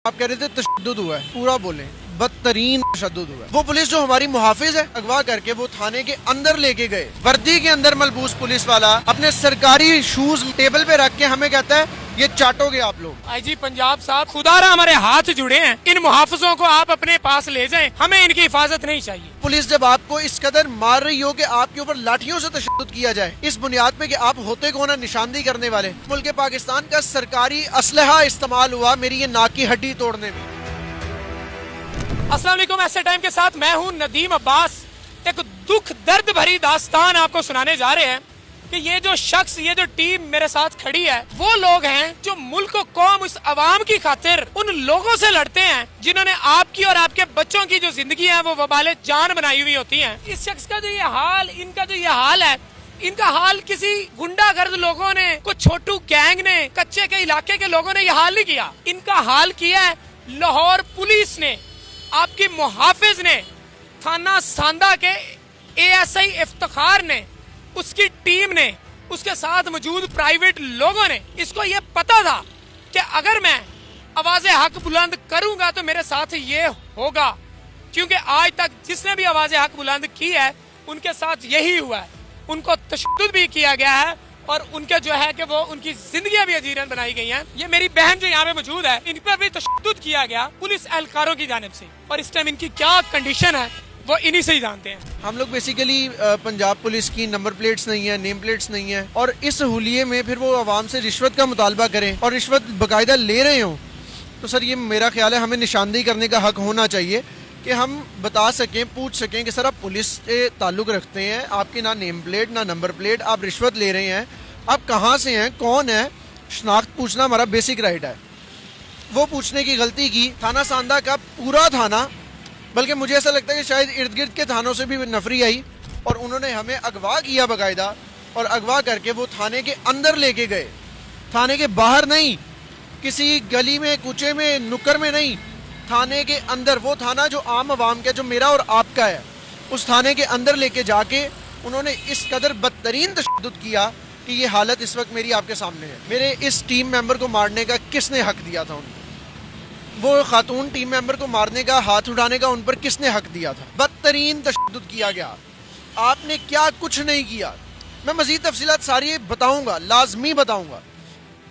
आप कह रहे थे तशद्दुद हुआ है, पूरा बोले बदतरीन तशद्दुद हुआ है। वो पुलिस जो हमारी मुहाफिज है, अगवा करके वो थाने के अंदर लेके गए, वर्दी के अंदर मलबूस पुलिस वाला अपने सरकारी शूज टेबल पे रख के हमें कहता है ये चाटोगे आप लोग। आईजी पंजाब साहब, खुदारा हमारे हाथ जुड़े हैं, इन मुहाफिजों को आप अपने पास ले जाएं, हमें इनकी हिफाजत नहीं चाहिए। पुलिस जब आपको इस कदर मार रही हो कि आपके ऊपर लाठियों से तशद्दुद किया जाए, इस बुनियाद पे कि आप होते कौन है निशानदेही करने वाले। मुल्क पाकिस्तान का सरकारी असलहा इस्तेमाल हुआ मेरी ये नाक की हड्डी तोड़ने में। अस्सलाम वालेकुम, ऐसे टाइम के साथ मैं हूं नदीम अब्बास। एक दुख दर्द भरी दास्तान आपको सुनाने जा रहे हैं कि ये जो शख्स, ये जो टीम मेरे साथ खड़ी है, वो लोग हैं जो मुल्क को कौम, इस अवाम की खातिर उन लोगों से लड़ते हैं जिन्होंने आपकी और आपके बच्चों की जो जिंदगी है वो वबाले जान बनाई हुई होती है। इस शख्स का जो ये हाल, इनका जो ये हाल है, इनका हाल किसी गुंडागर्द लोगों ने, कुछ छोटू गैंग ने, कच्चे के इलाके के लोगों ने ये हाल नहीं किया। इनका हाल किया है लाहौर पुलिस ने, आपकी मुहाफिज ने, थाना सांदा के ASI इफ्तिखार ने, उसकी टीम ने, उसके साथ मौजूद प्राइवेट लोगों ने। इसको ये पता था कि अगर मैं आवाज़े हक बुलंद करूंगा तो मेरे साथ ये होगा, क्योंकि आज तक जिसने भी आवाज़े हक बुलंद की है उनके साथ यही हुआ है। उनको तशद्दुद भी किया गया है और उनके जो है कि वो उनकी जिंदगियां भी अजीरन बनाई गई हैं। ये मेरी बहन जो यहाँ पे मौजूद है, इन पर भी तशद्दुद किया गया पुलिस एहलकारों की जानिब से, और इस टाइम इनकी क्या कंडीशन है वो इन्हीं से ही जानते हैं। हम लोग बेसिकली पंजाब पुलिस की नंबर प्लेट्स नहीं है, नेम प्लेट्स नहीं है, और इस हुलिये में फिर वो आवाम से रिश्वत का मुतालबा करें और रिश्वत बाकायदा ले रहे हों, तो सर ये मेरा ख्याल है हमें निशानदेही करने का हक होना चाहिए कि हम बता सकें, पूछ सकें कि सर आप पुलिस से ताल्लुक़ रखते हैं, आपकी ना नेम प्लेट ना नंबर प्लेट, आप रिश्वत ले रहे हैं, आप कहाँ से हैं, कौन है, शनाख्त पूछना हमारा बेसिक राइट है। वो पूछने की गलती की थाना सांदा का पूरा थाना, बल्कि मुझे ऐसा लगता है कि शायद इर्द गिर्द के थानों से भी नफरी आई और उन्होंने हमें अगवा किया बाकायदा, और अगवा करके वो थाने के अंदर लेके गए, थाने के बाहर नहीं, किसी गली में, कूचे में, नुक्कड़ में नहीं, थाने के अंदर। वो थाना जो आम आवाम का, जो मेरा और आपका है, उस थाने के अंदर लेके जाके उन्होंने इस कदर बदतरीन तशद्दुद किया कि ये हालत इस वक्त मेरी आपके सामने है। मेरे इस टीम मेंबर को मारने का किसने हक दिया था उनको? वो खातून टीम मेंबर को मारने का, हाथ उठाने का उन पर किसने हक दिया था? बदतरीन तशद्दुद किया गया। आपने क्या कुछ नहीं किया। मैं मजीद तफसीलात सारी बताऊंगा, लाजमी बताऊंगा,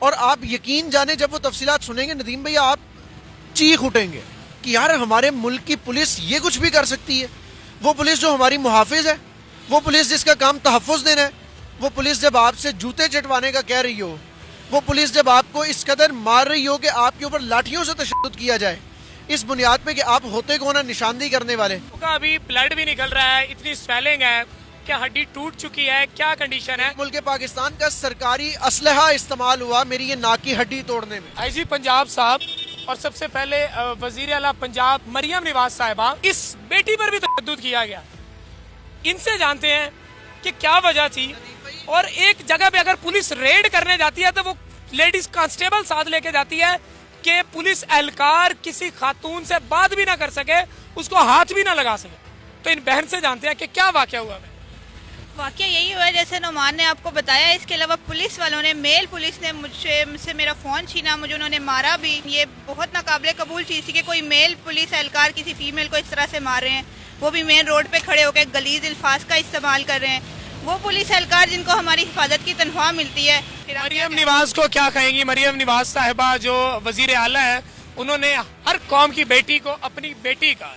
और आप यकीन जाने जब वो तफसीलात सुनेंगे नदीम भैया, आप चीख उठेंगे कि यार हमारे मुल्क की पुलिस ये कुछ भी कर सकती है। वो पुलिस जो हमारी मुहाफिज है, वो पुलिस जिसका काम तहफ़्फ़ुज़ देना है, वो पुलिस जब आपसे जूते चटवाने का कह रही हो, वो पुलिस जब आपको इस कदर मार रही हो कि आपके ऊपर लाठियों से तशद्दुद किया जाए, इस बुनियाद पे कि आप होते कौन है निशानदेही करने वाले। अभी ब्लड भी निकल रहा है, इतनी स्वेलिंग है, क्या हड्डी टूट चुकी है, क्या कंडीशन है? मुल्क पाकिस्तान का सरकारी असलहा इस्तेमाल हुआ मेरी ये नाक की हड्डी तोड़ने में। आईजी पंजाब साहब, और सबसे पहले वजीर आला पंजाब मरियम नवाज साहिबा, इस बेटी पर भी तशद्दुद किया गया। इनसे जानते हैं कि क्या वजह थी, और एक जगह पे अगर पुलिस रेड करने जाती है तो वो लेडीज कांस्टेबल साथ लेके जाती है कि पुलिस एहलकार किसी खातून से बात भी ना कर सके, उसको हाथ भी ना लगा सके। तो इन बहन से जानते हैं कि क्या वाकया हुआ है। वाकया यही हुआ है जैसे नुमान ने आपको बताया। इसके अलावा पुलिस वालों ने, मेल पुलिस ने मुझसे मेरा फ़ोन छीना, मुझे उन्होंने मारा भी। ये बहुत नाकाबिले कबूल चीज़ थी कि कोई मेल पुलिस एहलकार किसी फीमेल को इस तरह से मार रहे हैं, वो भी मेन रोड पे खड़े होकर गलीज अल्फाज का इस्तेमाल कर रहे हैं। वो पुलिस एहलकार जिनको हमारी हिफाजत की तनख्वाह मिलती है। मरियम नवाज को क्या कहेंगी? मरियम नवाज साहिबा जो वजीर आला है, उन्होंने हर कौम की बेटी को अपनी बेटी कहा।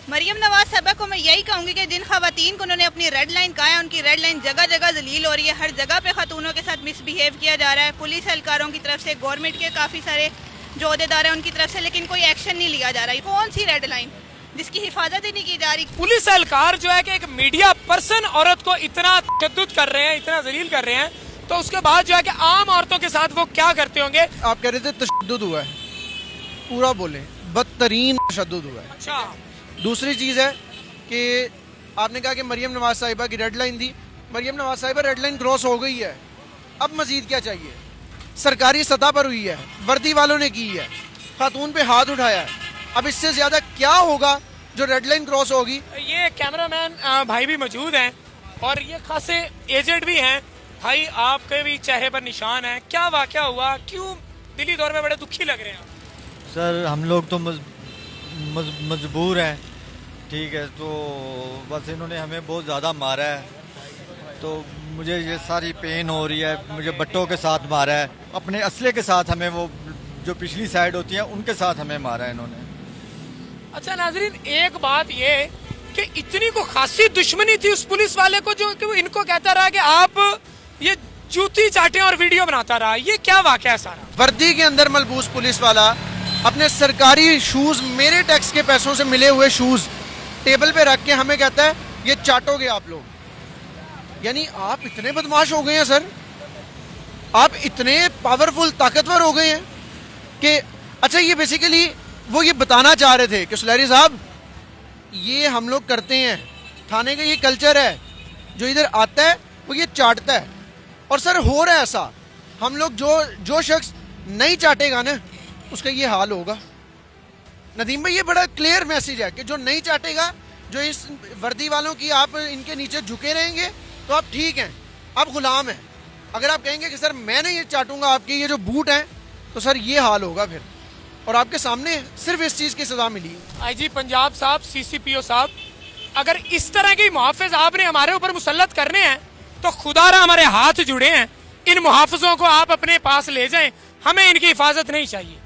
मरियम नवाज साहिबा को मैं यही कहूँगी कि जिन खवातीन को उन्होंने अपनी रेड लाइन कहा है, उनकी रेड लाइन जगह जगह जलील हो रही है। हर जगह पे खातूनों के साथ मिसबिहेव किया जा रहा है, पुलिस एहलकारों की तरफ से, गवर्नमेंट के काफ़ी सारे जो अहदेदार हैं उनकी तरफ से, लेकिन कोई एक्शन नहीं लिया जा रहा है। कौन सी रेड लाइन जिसकी हिफाजत ही नहीं की जा रही? पुलिस एहलकार जो है कि एक मीडिया पर्सन औरत को इतना तशद्दुद कर रहे हैं, इतना जलील कर रहे हैं, तो उसके बाद जो है कि आम औरतों के साथ वो क्या करते होंगे? आप कह रहे थे तशद्दुद हुआ है, पूरा बोले बदतरीन तशद्दुद हुआ है। अच्छा, दूसरी चीज़ है कि आपने कहा कि मरियम नवाज साहिबा की रेड लाइन थी। मरियम नवाज साहिबा रेड लाइन क्रॉस हो गई है, अब मजीद क्या चाहिए? सरकारी सतह पर हुई है, वर्दी वालों ने की है, खातून पे हाथ उठाया है, अब इससे ज्यादा क्या होगा जो रेड लाइन क्रॉस होगी? ये कैमरामैन भाई भी मौजूद हैं और ये खासे एजेड भी हैं। भाई आपके भी चेहरे पर निशान है, क्या वाकया हुआ, क्यों दिली दौर में बड़े दुखी लग रहे हैं? सर हम लोग तो मजबूर हैं, ठीक है, तो बस इन्होंने हमें बहुत ज़्यादा मारा है, तो मुझे ये सारी पेन हो रही है। मुझे बट्टों के साथ मारा है, अपने असले के साथ हमें, वो जो पिछली साइड होती है उनके साथ हमें मारा है इन्होंने। अच्छा नाजरीन, एक बात ये कि इतनी को खासी दुश्मनी थी उस पुलिस वाले को जो कि वो इनको कहता रहा कि आप ये जूती चाटे और वीडियो बनाता रहा। ये क्या वाकया है सारा? वर्दी के अंदर मलबूस पुलिस वाला अपने सरकारी शूज, मेरे टैक्स के पैसों से मिले हुए शूज टेबल पे रख के हमें कहता है ये चाटोगे आप लोग। यानी आप इतने बदमाश हो गए हैं सर, आप इतने पावरफुल ताकतवर हो गए हैं कि अच्छा, ये बेसिकली वो ये बताना चाह रहे थे कि सुलहरी साहब ये हम लोग करते हैं, थाने का ये कल्चर है, जो इधर आता है वो ये चाटता है। और सर हो रहा है ऐसा, हम लोग जो शख्स नहीं चाटेगा ना उसका ये हाल होगा। नदीम भाई, ये बड़ा क्लियर मैसेज है कि जो नहीं चाटेगा, जो इस वर्दी वालों की आप इनके नीचे झुके रहेंगे तो आप ठीक हैं, आप गुलाम हैं। अगर आप कहेंगे कि सर मैं नहीं ये चाटूंगा आपके ये जो बूट हैं, तो सर ये हाल होगा फिर। और आपके सामने सिर्फ इस चीज़ की सजा मिली है। आईजी पंजाब साहब, CCPO साहब, अगर इस तरह की मुहाफिज आपने हमारे ऊपर मुसल्लत करने हैं तो खुदारा हमारे हाथ जुड़े हैं, इन मुहाफिजों को आप अपने पास ले जाएं, हमें इनकी हिफाजत नहीं चाहिए।